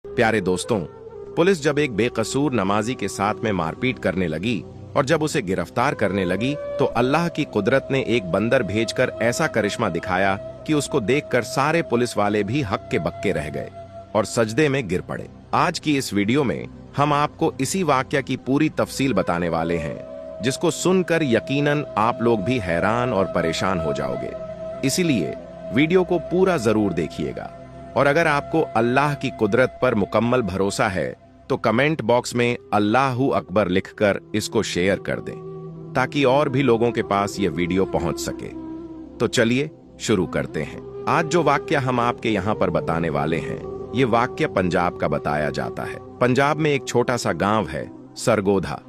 प्यारे दोस्तों, पुलिस जब एक बेकसूर नमाजी के साथ में मारपीट करने लगी और जब उसे गिरफ्तार करने लगी तो अल्लाह की कुदरत ने एक बंदर भेजकर ऐसा करिश्मा दिखाया कि उसको देखकर सारे पुलिस वाले भी हक्के बक्के रह गए और सजदे में गिर पड़े। आज की इस वीडियो में हम आपको इसी वाकया की पूरी तफसील बताने वाले हैं, जिसको सुनकर यकीनन आप लोग भी हैरान और परेशान हो जाओगे। इसीलिए वीडियो को पूरा जरूर देखिएगा और अगर आपको अल्लाह की कुदरत पर मुकम्मल भरोसा है तो कमेंट बॉक्स में अल्लाहू अकबर लिखकर इसको शेयर कर दें ताकि और भी लोगों के पास ये वीडियो पहुंच सके। तो चलिए शुरू करते हैं। आज जो वाक्य हम आपके यहाँ पर बताने वाले हैं, ये वाक्य पंजाब का बताया जाता है। पंजाब में एक छोटा सा गांव है, सरगोधा।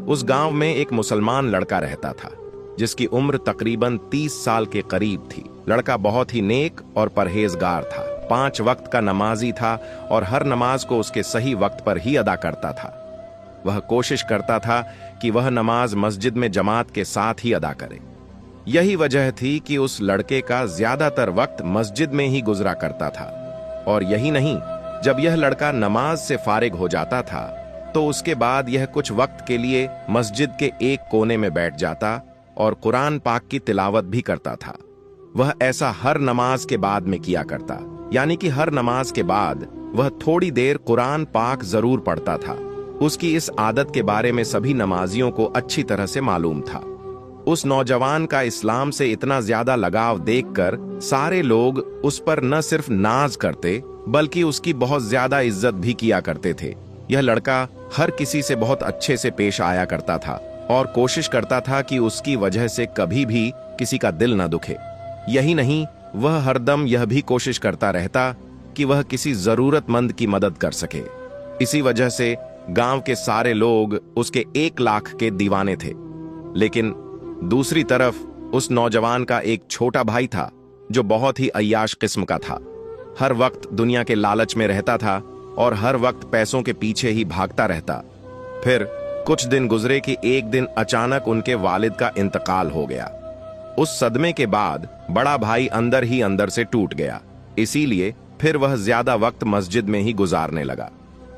उस गांव में एक मुसलमान लड़का रहता था जिसकी उम्र तकरीबन 30 साल के करीब थी। लड़का बहुत ही नेक और परहेजगार था, 5 वक्त का नमाजी था और हर नमाज को उसके सही वक्त पर ही अदा करता था। वह कोशिश करता था कि वह नमाज मस्जिद में जमात के साथ ही अदा करे। यही वजह थी कि उस लड़के का ज्यादातर वक्त मस्जिद में ही गुजरा करता था। और यही नहीं, जब यह लड़का नमाज से फारिग हो जाता था तो उसके बाद यह कुछ वक्त के लिए मस्जिद के एक कोने में बैठ जाता और कुरान पाक की तिलावत भी करता था। वह ऐसा हर नमाज के बाद में किया करता, यानी कि हर नमाज के बाद वह थोड़ी देर कुरान पाक जरूर पढ़ता था। उसकी इस आदत के बारे में सभी नमाजियों को अच्छी तरह से मालूम था। उस नौजवान का इस्लाम से इतना ज्यादा लगाव देखकर सारे लोग उस पर न सिर्फ नाज करते बल्कि उसकी बहुत ज्यादा इज्जत भी किया करते थे। यह लड़का हर किसी से बहुत अच्छे से पेश आया करता था और कोशिश करता था कि उसकी वजह से कभी भी किसी का दिल न दुखे। यही नहीं, वह हरदम यह भी कोशिश करता रहता कि वह किसी जरूरतमंद की मदद कर सके। इसी वजह से गांव के सारे लोग उसके 1 लाख के दीवाने थे। लेकिन दूसरी तरफ उस नौजवान का एक छोटा भाई था जो बहुत ही अय्याश किस्म का था। हर वक्त दुनिया के लालच में रहता था और हर वक्त पैसों के पीछे ही भागता रहता। फिर कुछ दिन गुजरे कि एक दिन अचानक उनके वालिद का इंतकाल हो गया। उस सदमे के बाद बड़ा भाई अंदर ही अंदर से टूट गया। इसीलिए फिर वह ज्यादा वक्त मस्जिद में ही गुजारने लगा।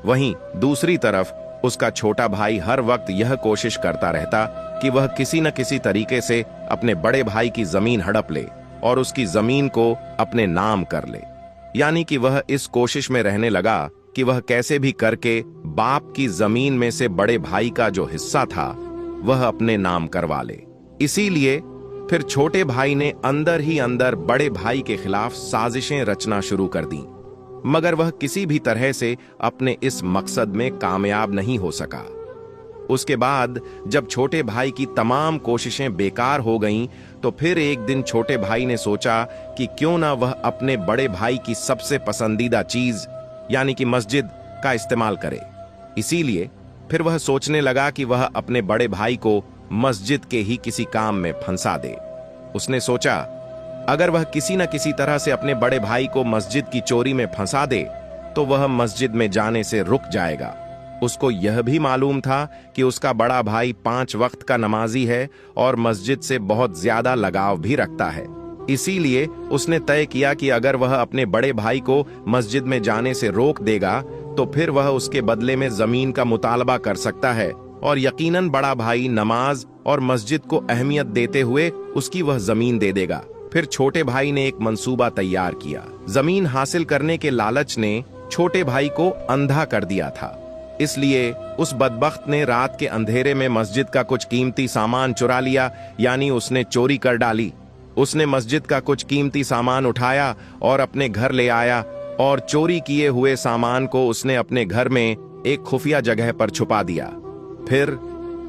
वहीं दूसरी तरफ उसका छोटा भाई हर वक्त यह कोशिश करता रहता कि वह किसी न किसी तरीके से अपने बड़े भाई की जमीन हड़प ले और उसकी जमीन को अपने नाम कर ले। यानी कि वह इस कोशिश में रहने लगा कि वह कैसे भी करके बाप की जमीन में से बड़े भाई का जो हिस्सा था वह अपने नाम करवा ले। इसीलिए फिर छोटे भाई ने अंदर ही अंदर बड़े भाई के खिलाफ साजिशें रचना शुरू कर दी, मगर वह किसी भी तरह से अपने इस मकसद में कामयाब नहीं हो सका। उसके बाद जब छोटे भाई की तमाम कोशिशें बेकार हो गईं, तो फिर एक दिन छोटे भाई ने सोचा कि क्यों ना वह अपने बड़े भाई की सबसे पसंदीदा चीज यानी कि मस्जिद का इस्तेमाल करे। इसीलिए फिर वह सोचने लगा कि वह अपने बड़े भाई को मस्जिद के ही किसी काम में फंसा दे। उसने सोचा अगर वह किसी न किसी तरह से अपने बड़े भाई को मस्जिद की चोरी में फंसा दे तो वह मस्जिद में जाने से रुक जाएगा। उसको यह भी मालूम था कि उसका बड़ा भाई 5 वक्त का नमाजी है और मस्जिद से बहुत ज्यादा लगाव भी रखता है। इसीलिए उसने तय किया कि अगर वह अपने बड़े भाई को मस्जिद में जाने से रोक देगा तो फिर वह उसके बदले में जमीन का मुतालबा कर सकता है और यकीनन बड़ा भाई नमाज और मस्जिद को अहमियत देते हुए उसकी वह जमीन दे देगा। फिर छोटे भाई ने एक मंसूबा तैयार किया। जमीन हासिल करने के लालच ने छोटे भाई को अंधा कर दिया था। इसलिए उस बदबख्त ने रात के अंधेरे में मस्जिद का कुछ कीमती सामान चुरा लिया, यानी उसने चोरी कर डाली। उसने मस्जिद का कुछ कीमती सामान उठाया और अपने घर ले आया और चोरी किए हुए सामान को उसने अपने घर में एक खुफिया जगह पर छुपा दिया। फिर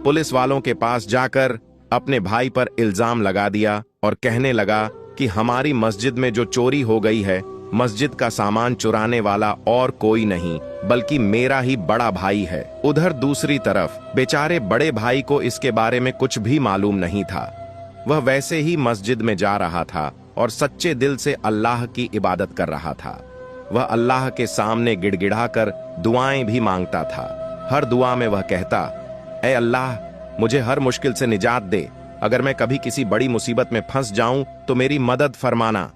पुलिस वालों के पास जाकर अपने भाई पर इल्जाम लगा दिया और कहने लगा कि हमारी मस्जिद में जो चोरी हो गई है, मस्जिद का सामान चुराने वाला और कोई नहीं बल्कि मेरा ही बड़ा भाई है। उधर दूसरी तरफ बेचारे बड़े भाई को इसके बारे में कुछ भी मालूम नहीं था। वह वैसे ही मस्जिद में जा रहा था और सच्चे दिल से अल्लाह की इबादत कर रहा था। वह अल्लाह के सामने गिड़गिड़ाकर दुआएं भी मांगता था। हर दुआ में वह कहता, ऐ अल्लाह, मुझे हर मुश्किल से निजात दे। अगर मैं कभी किसी बड़ी मुसीबत में फंस जाऊं तो मेरी मदद फरमाना।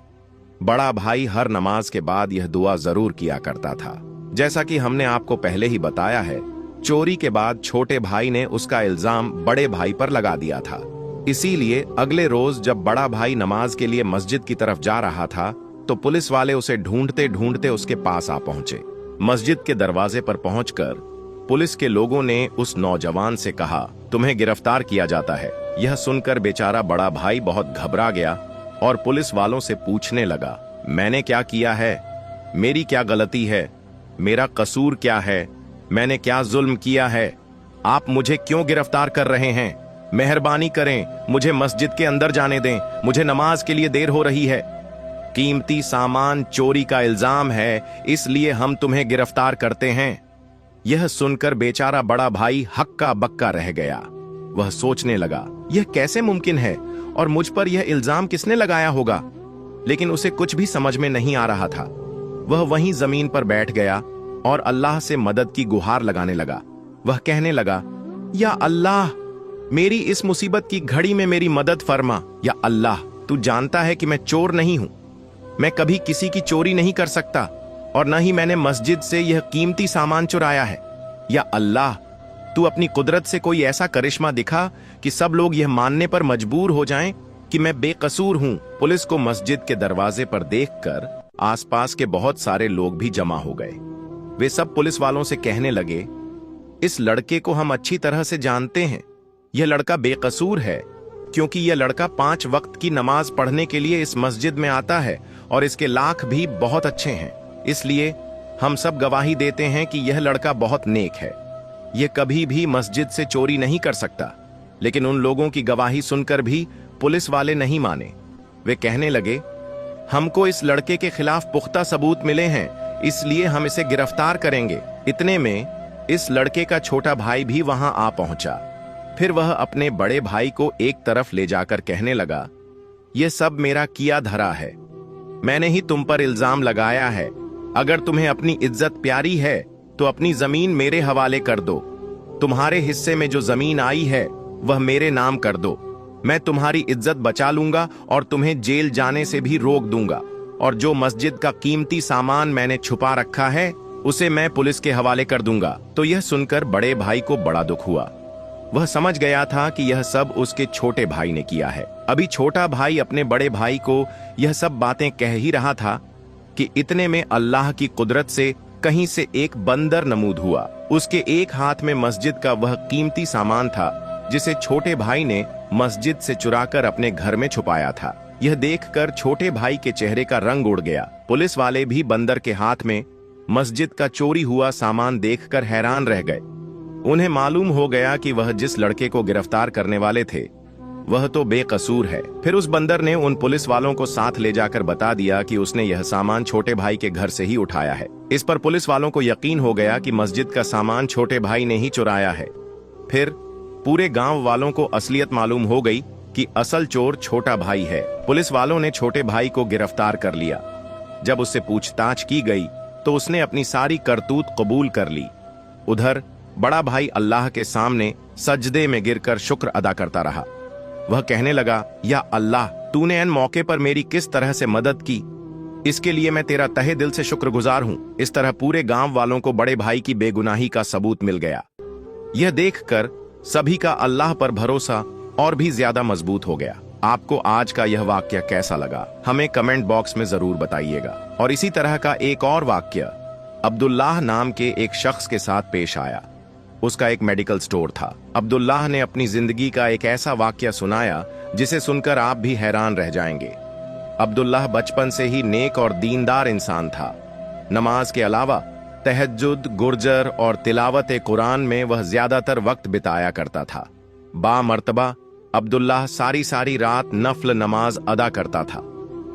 बड़ा भाई हर नमाज के बाद यह दुआ जरूर किया करता था। जैसा कि हमने आपको पहले ही बताया है, चोरी के बाद छोटे भाई ने उसका इल्जाम बड़े भाई पर लगा दिया था। इसीलिए अगले रोज जब बड़ा भाई नमाज के लिए मस्जिद की तरफ जा रहा था तो पुलिस वाले उसे ढूंढते ढूंढते उसके पास आ पहुंचे। मस्जिद के दरवाजे पर पहुंचकर पुलिस के लोगों ने उस नौजवान से कहा, तुम्हें गिरफ्तार किया जाता है। यह सुनकर बेचारा बड़ा भाई बहुत घबरा गया और पुलिस वालों से पूछने लगा, मैंने क्या किया है? मेरी क्या गलती है? मेरा कसूर क्या है? मैंने क्या जुल्म किया है? आप मुझे क्यों गिरफ्तार कर रहे हैं? मेहरबानी करें, मुझे मस्जिद के अंदर जाने दें, मुझे नमाज के लिए देर हो रही है। कीमती सामान चोरी का इल्जाम है, इसलिए हम तुम्हें गिरफ्तार करते हैं। यह सुनकर बेचारा बड़ा भाई हक्का बक्का रह गया। वह सोचने लगा, यह कैसे मुमकिन है और मुझ पर यह इल्जाम किसने लगाया होगा? लेकिन उसे कुछ भी समझ में नहीं आ रहा था। वह वहीं जमीन पर बैठ गया और अल्लाह से मदद की गुहार लगाने लगा। वह कहने लगा, या अल्लाह, मेरी इस मुसीबत की घड़ी में मेरी मदद फरमा। या अल्लाह, तू जानता है कि मैं चोर नहीं हूं। मैं कभी किसी की चोरी नहीं कर सकता और न ही मैंने मस्जिद से यह कीमती सामान चुराया है। या अल्लाह, तू अपनी कुदरत से कोई ऐसा करिश्मा दिखा कि सब लोग यह मानने पर मजबूर हो जाएं कि मैं बेकसूर हूं। पुलिस को मस्जिद के दरवाजे पर देखकर आसपास के बहुत सारे लोग भी जमा हो गए। वे सब पुलिस वालों से कहने लगे, इस लड़के को हम अच्छी तरह से जानते हैं। यह लड़का बेकसूर है क्योंकि यह लड़का 5 वक्त की नमाज पढ़ने के लिए इस मस्जिद में आता है और इसके लाख भी बहुत अच्छे हैं। इसलिए हम सब गवाही देते हैं कि यह लड़का बहुत नेक है। यह कभी भी मस्जिद से चोरी नहीं कर सकता। लेकिन उन लोगों की गवाही सुनकर भी पुलिस वाले नहीं माने। वे कहने लगे, हमको इस लड़के के खिलाफ पुख्ता सबूत मिले हैं, इसलिए हम इसे गिरफ्तार करेंगे। इतने में इस लड़के का छोटा भाई भी वहां आ पहुंचा। फिर वह अपने बड़े भाई को एक तरफ ले जाकर कहने लगा, यह सब मेरा किया धरा है। मैंने ही तुम पर इल्जाम लगाया है। अगर तुम्हें अपनी इज्जत प्यारी है तो अपनी जमीन मेरे हवाले कर दो। तुम्हारे हिस्से में जो जमीन आई है वह मेरे नाम कर दो। मैं तुम्हारी इज्जत बचा लूंगा और तुम्हें जेल जाने से भी रोक दूंगा। और जो मस्जिद का कीमती सामान मैंने छुपा रखा है उसे मैं पुलिस के हवाले कर दूंगा। तो यह सुनकर बड़े भाई को बड़ा दुख हुआ। वह समझ गया था कि यह सब उसके छोटे भाई ने किया है। अभी छोटा भाई अपने बड़े भाई को यह सब बातें कह ही रहा था कि इतने में अल्लाह की कुदरत से कहीं से एक बंदर नमूद हुआ। उसके एक हाथ में मस्जिद का वह कीमती सामान था जिसे छोटे भाई ने मस्जिद से चुराकर अपने घर में छुपाया था। यह देखकर छोटे भाई के चेहरे का रंग उड़ गया। पुलिस वाले भी बंदर के हाथ में मस्जिद का चोरी हुआ सामान देखकर हैरान रह गए। उन्हें मालूम हो गया कि वह जिस लड़के को गिरफ्तार करने वाले थे वह तो बेकसूर है। फिर उस बंदर ने उन पुलिस वालों को साथ ले जाकर बता दिया कि उसने यह सामान छोटे भाई के घर से ही उठाया है। इस पर पुलिस वालों को यकीन हो गया कि मस्जिद का सामान छोटे भाई ने ही चुराया है। फिर पूरे गांव वालों को असलियत मालूम हो गई कि असल चोर छोटा भाई है। पुलिस वालों ने छोटे भाई को गिरफ्तार कर लिया। जब उससे पूछताछ की गई तो उसने अपनी सारी करतूत कबूल कर ली। उधर बड़ा भाई अल्लाह के सामने सजदे में गिरकर शुक्र अदा करता रहा। वह कहने लगा, या अल्लाह, तूने इन मौके पर मेरी किस तरह से मदद की, इसके लिए मैं तेरा तहे दिल से शुक्रगुजार हूं। इस तरह पूरे गांव वालों को बड़े भाई की बेगुनाही का सबूत मिल गया। यह देखकर सभी का अल्लाह पर भरोसा और भी ज्यादा मजबूत हो गया। आपको आज का यह वाक्य कैसा लगा हमें कमेंट बॉक्स में जरूर बताइएगा। और इसी तरह का एक और वाक्य अब्दुल्लाह नाम के एक शख्स के साथ पेश आया। उसका एक मेडिकल स्टोर था। अब्दुल्लाह ने अपनी जिंदगी का एक ऐसा वाक्य सुनाया जिसे सुनकर आप भी हैरान रह जाएंगे। अब्दुल्लाह बचपन से ही नेक और दीनदार इंसान था। नमाज के अलावा तहज्जुद, गुर्जर और तिलावत कुरान में वह ज्यादातर वक्त बिताया करता था। बामर्तबा अब्दुल्लाह सारी सारी रात नफल नमाज अदा करता था।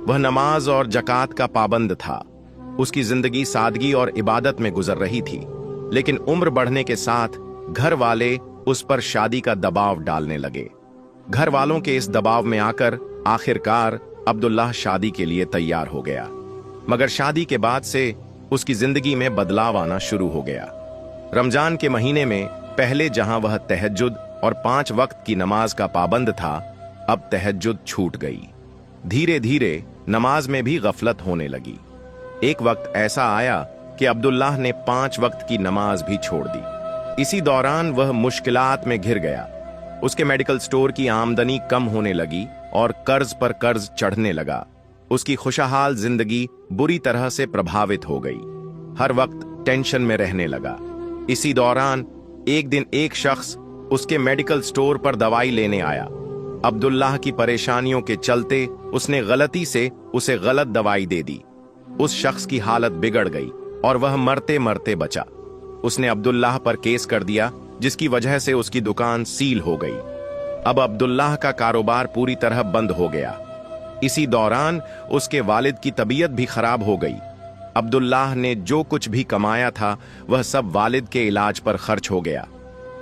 वह नमाज और जकात का पाबंद था। उसकी जिंदगी सादगी और इबादत में गुजर रही थी। लेकिन उम्र बढ़ने के साथ घर वाले उस पर शादी का दबाव डालने लगे। घर वालों के इस दबाव में आकर आखिरकार अब्दुल्लाह शादी के लिए तैयार हो गया। मगर शादी के बाद से उसकी जिंदगी में बदलाव आना शुरू हो गया। रमजान के महीने में पहले जहां वह तहज्जुद और 5 वक्त की नमाज का पाबंद था, अब तहज्जुद छूट गई। धीरे धीरे नमाज में भी गफलत होने लगी। एक वक्त ऐसा आया कि अब्दुल्लाह ने 5 वक्त की नमाज भी छोड़ दी। इसी दौरान वह मुश्किलात में घिर गया। उसके मेडिकल स्टोर की आमदनी कम होने लगी और कर्ज पर कर्ज चढ़ने लगा। उसकी खुशहाल जिंदगी बुरी तरह से प्रभावित हो गई। हर वक्त टेंशन में रहने लगा। इसी दौरान एक दिन एक शख्स उसके मेडिकल स्टोर पर दवाई लेने आया। अब्दुल्लाह की परेशानियों के चलते उसने गलती से उसे गलत दवाई दे दी। उस शख्स की हालत बिगड़ गई और वह मरते मरते बचा। उसने अब्दुल्लाह पर केस कर दिया, जिसकी वजह से उसकी दुकान सील हो गई। अब अब्दुल्लाह का कारोबार पूरी तरह बंद हो गया। इसी दौरान उसके वालिद की तबीयत भी खराब हो गई। अब्दुल्लाह ने जो कुछ भी कमाया था वह सब वालिद के इलाज पर खर्च हो गया।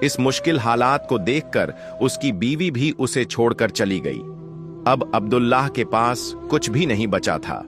इस मुश्किल हालात को देखकर उसकी बीवी भी उसे छोड़कर चली गई। अब अब्दुल्लाह के पास कुछ भी नहीं बचा था।